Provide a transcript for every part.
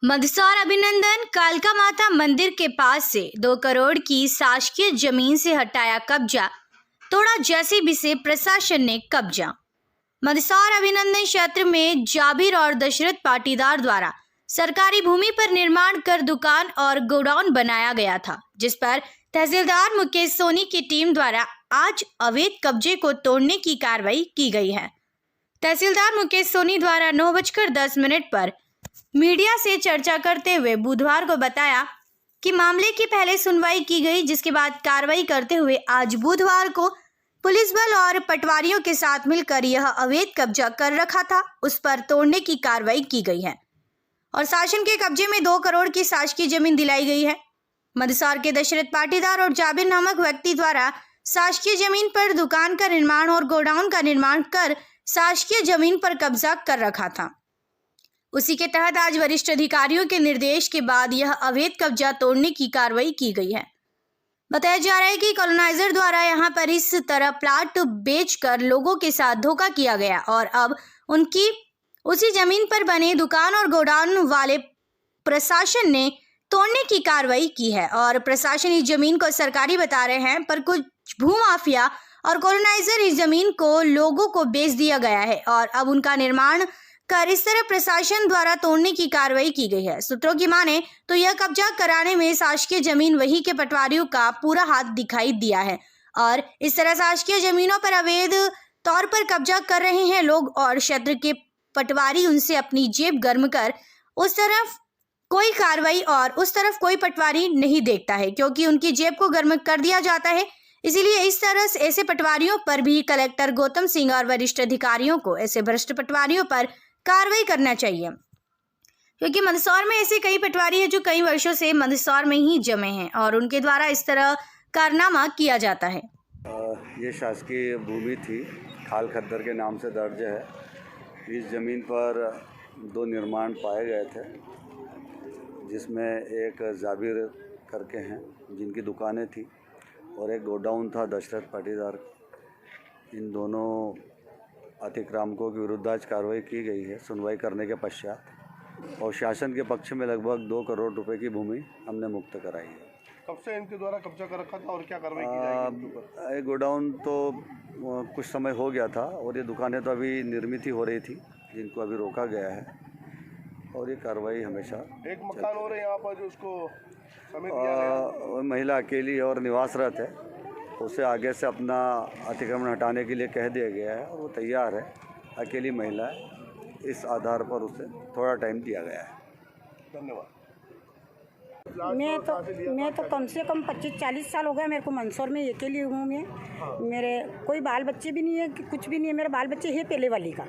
मंदसौर अभिनंदन कालका माता मंदिर के पास से 2 करोड़ की शासकीय जमीन से हटाया कब्जा, तोड़ा जेसीबी से प्रशासन ने कब्जा। मंदसौर अभिनंदन क्षेत्र में जाबिर और दशरथ पाटीदार द्वारा सरकारी भूमि पर निर्माण कर दुकान और गोडाउन बनाया गया था, जिस पर तहसीलदार मुकेश सोनी की टीम द्वारा आज अवैध कब्जे को तोड़ने की कार्रवाई की गई है। तहसीलदार मुकेश सोनी द्वारा 9:10 पर मीडिया से चर्चा करते हुए बुधवार को बताया कि मामले की पहले सुनवाई की गई, जिसके बाद कार्रवाई करते हुए आज बुधवार को पुलिस बल और पटवारियों के साथ मिलकर यह अवैध कब्जा कर रखा था, उस पर तोड़ने की कार्रवाई की गई है और शासन के कब्जे में 2 करोड़ की शासकीय जमीन दिलाई गई है। मंदसौर के दशरथ पाटीदार और जाबिर नामक व्यक्ति द्वारा शासकीय जमीन पर दुकान का निर्माण और गोडाउन का निर्माण कर शासकीय जमीन पर कब्जा कर रखा था। उसी के तहत आज वरिष्ठ अधिकारियों के निर्देश के बाद यह अवैध कब्जा तोड़ने की कार्रवाई की गई है। बताया जा रहा है कि कॉलोनाइजर द्वारा यहां पर इस तरह प्लाट बेचकर लोगों के साथ धोखा किया गया और अब उनकी उसी जमीन पर बने दुकान और गोडाउन वाले प्रशासन ने तोड़ने की कार्रवाई की है और प्रशासन इस जमीन को सरकारी बता रहे हैं, पर कुछ भूमाफिया और कॉलोनाइजर इस जमीन को लोगों को बेच दिया गया है और अब उनका निर्माण कर इस तरह प्रशासन द्वारा तोड़ने की कार्रवाई की गई है। सूत्रों की माने तो यह कब्जा कराने में शासकीय जमीन वही के पटवारियों का पूरा हाथ दिखाई दिया है और इस तरह शासकीय जमीनों पर अवैध तौर पर कब्जा कर रहे हैं लोग और क्षेत्र के पटवारी उनसे अपनी जेब गर्म कर उस तरफ कोई कार्रवाई और उस तरफ कोई पटवारी नहीं देखता है, क्योंकि उनकी जेब को गर्म कर दिया जाता है। इसीलिए इस तरह से ऐसे पटवारियों पर भी कलेक्टर गौतम सिंह और वरिष्ठ अधिकारियों को ऐसे भ्रष्ट पटवारियों पर कार्रवाई करना चाहिए, क्योंकि मंदसौर में ऐसे कई पटवारी हैं जो कई वर्षों से मंदसौर में ही जमे हैं और उनके द्वारा इस तरह कारनामा किया जाता है। ये शासकीय भूमि थी, खाल खद्दर के नाम से दर्ज है। इस ज़मीन पर 2 निर्माण पाए गए थे, जिसमें एक जाबिर करके हैं जिनकी दुकानें थी और एक गोडाउन था दशरथ पाटीदार। इन दोनों अतिक्रामकों के विरुद्ध आज कार्रवाई की गई है सुनवाई करने के पश्चात, और शासन के पक्ष में लगभग 2 करोड़ रुपए की भूमि हमने मुक्त कराई है। कब से इनके द्वारा कब्जा कर रखा था और क्या कार्रवाई की जाएगी? ये गोडाउन तो कुछ समय हो गया था और ये दुकानें तो अभी निर्मित ही हो रही थी, जिनको अभी रोका गया है और ये कार्रवाई हमेशा। एक मकान और है यहाँ पर जो उसको समेत किया गया। महिला अकेली है और निवासरत है, उसे आगे से अपना अतिक्रमण हटाने के लिए कह दिया गया है और वो तैयार है। अकेली महिला है, इस आधार पर उसे थोड़ा टाइम दिया गया है। धन्यवाद। मैं तो कम से कम 25-40 साल हो गए मेरे को मंदसौर में अकेली हूँ मैं। मेरे कोई बाल बच्चे भी नहीं है, कुछ भी नहीं है। मेरे बाल बच्चे है पहले वाली का।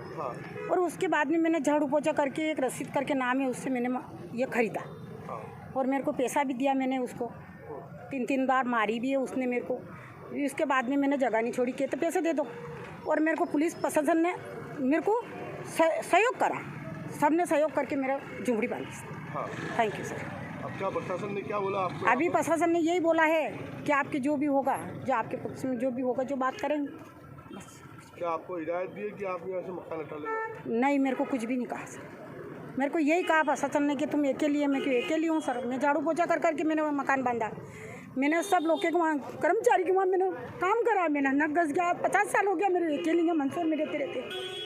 और उसके बाद में मैंने झाड़ू पोछा करके एक रसीद करके नाम है, उससे मैंने ये ख़रीदा और मेरे को पैसा भी दिया मैंने उसको। 3 बार मारी भी है उसने मेरे को। इसके बाद में मैंने जगह नहीं छोड़ी कि तो पैसे दे दो, और मेरे को पुलिस प्रशासन ने मेरे को सहयोग करा, सबने सहयोग करके मेरा झुंपड़ी बांधी। Thank you sir. अब क्या प्रशासन ने क्या बोला आपको? अभी प्रशासन ने यही बोला है कि आपके जो भी होगा, जो आपके पक्ष में जो भी होगा, जो बात करेंगे बस। क्या आपको हिदायत दी है कि आप यहाँ से मकान हटा लेंगे? नहीं, मेरे को कुछ भी नहीं कहा सर। मेरे को यही कहा प्रशासन ने कि तुम अकेली है। मैं क्यों अकेली हूँ सर? मैं झाड़ू पोछा कर करके मैंने वो मकान बांधा। मैंने सब लोग के वहाँ कर्मचारी के वहाँ मैंने काम करा। मैंने नक गस गया। 50 साल हो गया मेरे अकेली है मंदसौर में रहते रहते।